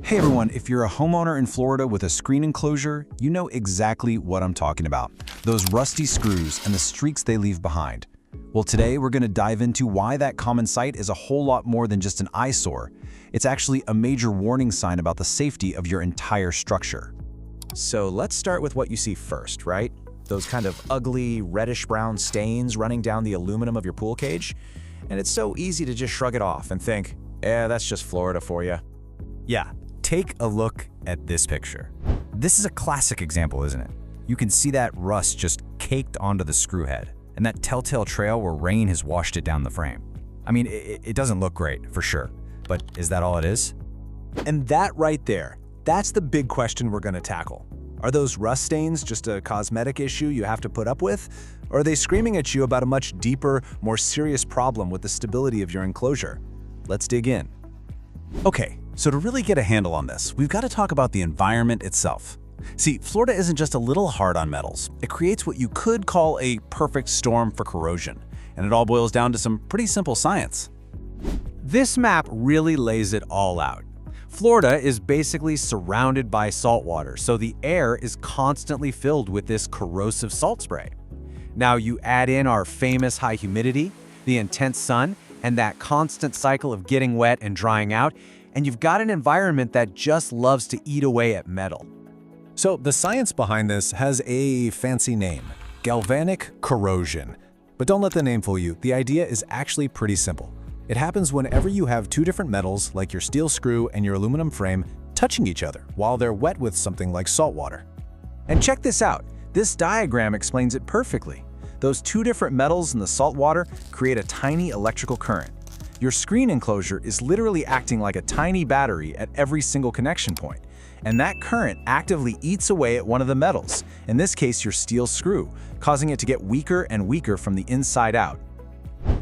Hey everyone, if you're a homeowner in Florida with a screen enclosure, you know exactly what I'm talking about. Those rusty screws and the streaks they leave behind. Well, today we're going to dive into why that common sight is a whole lot more than just an eyesore. It's actually a major warning sign about the safety of your entire structure. So let's start with what you see first, right? Those kind of ugly reddish-brown stains running down the aluminum of your pool cage. And it's so easy to just shrug it off and think, that's just Florida for you. Yeah, take a look at this picture. This is a classic example, isn't it? You can see that rust just caked onto the screw head, and that telltale trail where rain has washed it down the frame. I mean, it doesn't look great, for sure, but is that all it is? And that right there, that's the big question we're going to tackle. Are those rust stains just a cosmetic issue you have to put up with? Or are they screaming at you about a much deeper, more serious problem with the stability of your enclosure? Let's dig in. Okay, so to really get a handle on this, we've got to talk about the environment itself. See, Florida isn't just a little hard on metals. It creates what you could call a perfect storm for corrosion, and it all boils down to some pretty simple science. This map really lays it all out. Florida is basically surrounded by salt water, so the air is constantly filled with this corrosive salt spray. Now you add in our famous high humidity, the intense sun, and that constant cycle of getting wet and drying out, and you've got an environment that just loves to eat away at metal. So the science behind this has a fancy name, galvanic corrosion. But don't let the name fool you, the idea is actually pretty simple. It happens whenever you have two different metals, like your steel screw and your aluminum frame, touching each other while they're wet with something like salt water. And check this out. This diagram explains it perfectly. Those two different metals in the salt water create a tiny electrical current. Your screen enclosure is literally acting like a tiny battery at every single connection point. And that current actively eats away at one of the metals, in this case your steel screw, causing it to get weaker and weaker from the inside out.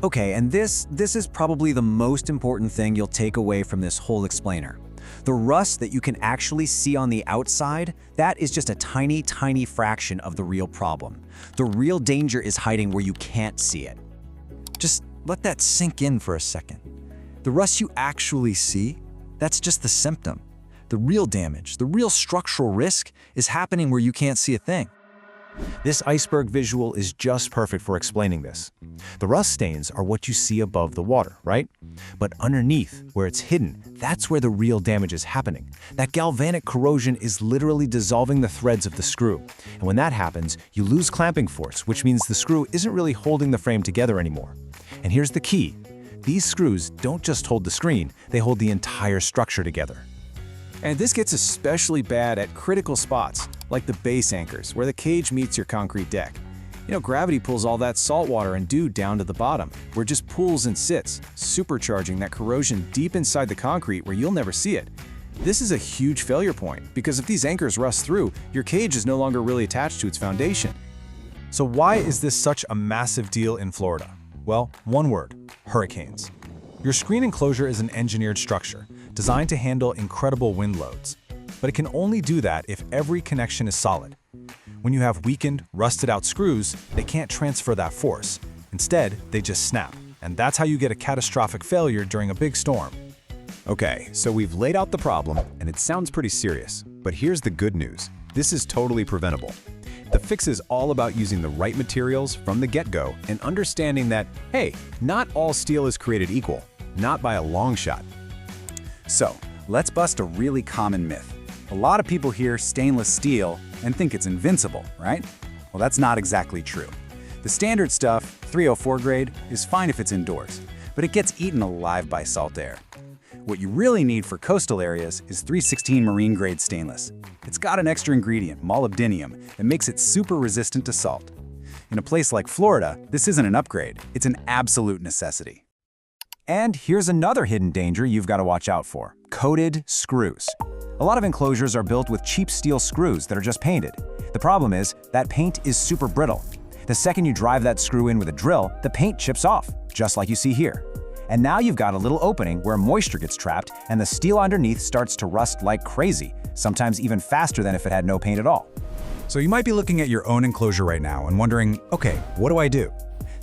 Okay, and this is probably the most important thing you'll take away from this whole explainer. The rust that you can actually see on the outside, that is just a tiny, tiny fraction of the real problem. The real danger is hiding where you can't see it. Just let that sink in for a second. The rust you actually see, that's just the symptom. The real damage, the real structural risk is happening where you can't see a thing. This iceberg visual is just perfect for explaining this. The rust stains are what you see above the water, right? But underneath, where it's hidden, that's where the real damage is happening. That galvanic corrosion is literally dissolving the threads of the screw. And when that happens, you lose clamping force, which means the screw isn't really holding the frame together anymore. And here's the key. These screws don't just hold the screen, they hold the entire structure together. And this gets especially bad at critical spots, like the base anchors, where the cage meets your concrete deck. You know, gravity pulls all that salt water and dew down to the bottom, where it just pools and sits, supercharging that corrosion deep inside the concrete where you'll never see it. This is a huge failure point, because if these anchors rust through, your cage is no longer really attached to its foundation. So why is this such a massive deal in Florida? Well, one word, hurricanes. Your screen enclosure is an engineered structure designed to handle incredible wind loads. But it can only do that if every connection is solid. When you have weakened, rusted out screws, they can't transfer that force. Instead, they just snap. And that's how you get a catastrophic failure during a big storm. Okay, so we've laid out the problem, and it sounds pretty serious. But here's the good news. This is totally preventable. The fix is all about using the right materials from the get-go and understanding that, hey, not all steel is created equal, not by a long shot. So, let's bust a really common myth. A lot of people hear stainless steel and think it's invincible, right? Well, that's not exactly true. The standard stuff, 304 grade, is fine if it's indoors, but it gets eaten alive by salt air. What you really need for coastal areas is 316 marine grade stainless. It's got an extra ingredient, molybdenum, that makes it super resistant to salt. In a place like Florida, this isn't an upgrade, it's an absolute necessity. And here's another hidden danger you've got to watch out for: coated screws. A lot of enclosures are built with cheap steel screws that are just painted. The problem is that paint is super brittle. The second you drive that screw in with a drill, the paint chips off, just like you see here. And now you've got a little opening where moisture gets trapped and the steel underneath starts to rust like crazy, sometimes even faster than if it had no paint at all. So you might be looking at your own enclosure right now and wondering, okay, what do I do?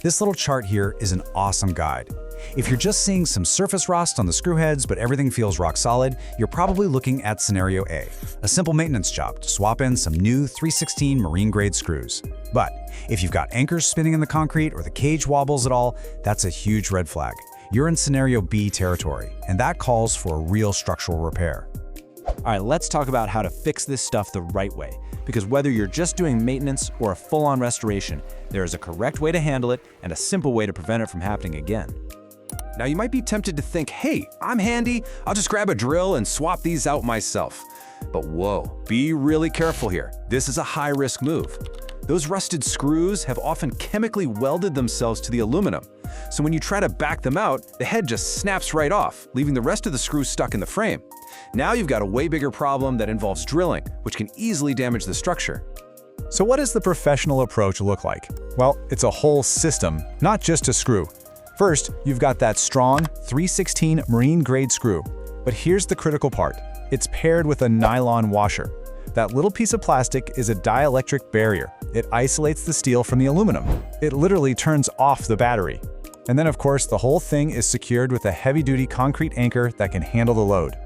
This little chart here is an awesome guide. If you're just seeing some surface rust on the screw heads but everything feels rock solid, you're probably looking at scenario A, a simple maintenance job to swap in some new 316 marine-grade screws. But if you've got anchors spinning in the concrete or the cage wobbles at all, that's a huge red flag. You're in scenario B territory, and that calls for a real structural repair. All right, let's talk about how to fix this stuff the right way. Because whether you're just doing maintenance or a full-on restoration, there is a correct way to handle it and a simple way to prevent it from happening again. Now you might be tempted to think, hey, I'm handy, I'll just grab a drill and swap these out myself. But whoa, be really careful here. This is a high-risk move. Those rusted screws have often chemically welded themselves to the aluminum. So when you try to back them out, the head just snaps right off, leaving the rest of the screws stuck in the frame. Now you've got a way bigger problem that involves drilling, which can easily damage the structure. So what does the professional approach look like? Well, it's a whole system, not just a screw. First, you've got that strong 316 marine-grade screw. But here's the critical part. It's paired with a nylon washer. That little piece of plastic is a dielectric barrier. It isolates the steel from the aluminum. It literally turns off the battery. And then, of course, the whole thing is secured with a heavy-duty concrete anchor that can handle the load.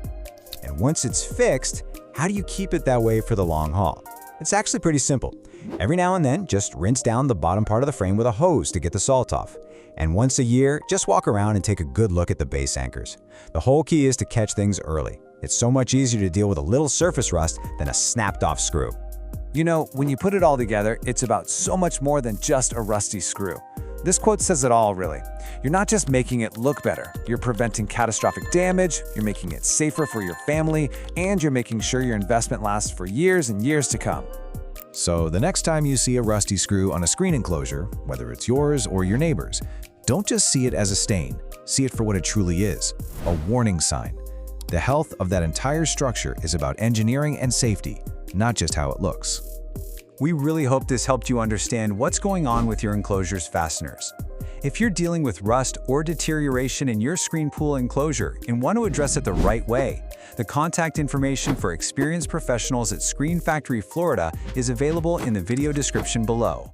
And once it's fixed, how do you keep it that way for the long haul? It's actually pretty simple. Every now and then, just rinse down the bottom part of the frame with a hose to get the salt off. And once a year, just walk around and take a good look at the base anchors. The whole key is to catch things early. It's so much easier to deal with a little surface rust than a snapped-off screw. You know, when you put it all together, it's about so much more than just a rusty screw. This quote says it all, really. You're not just making it look better, you're preventing catastrophic damage, you're making it safer for your family, and you're making sure your investment lasts for years and years to come. So the next time you see a rusty screw on a screen enclosure, whether it's yours or your neighbor's, don't just see it as a stain. See it for what it truly is, a warning sign. The health of that entire structure is about engineering and safety, not just how it looks. We really hope this helped you understand what's going on with your enclosure's fasteners. If you're dealing with rust or deterioration in your screen pool enclosure and want to address it the right way, the contact information for experienced professionals at Screen Factory Florida is available in the video description below.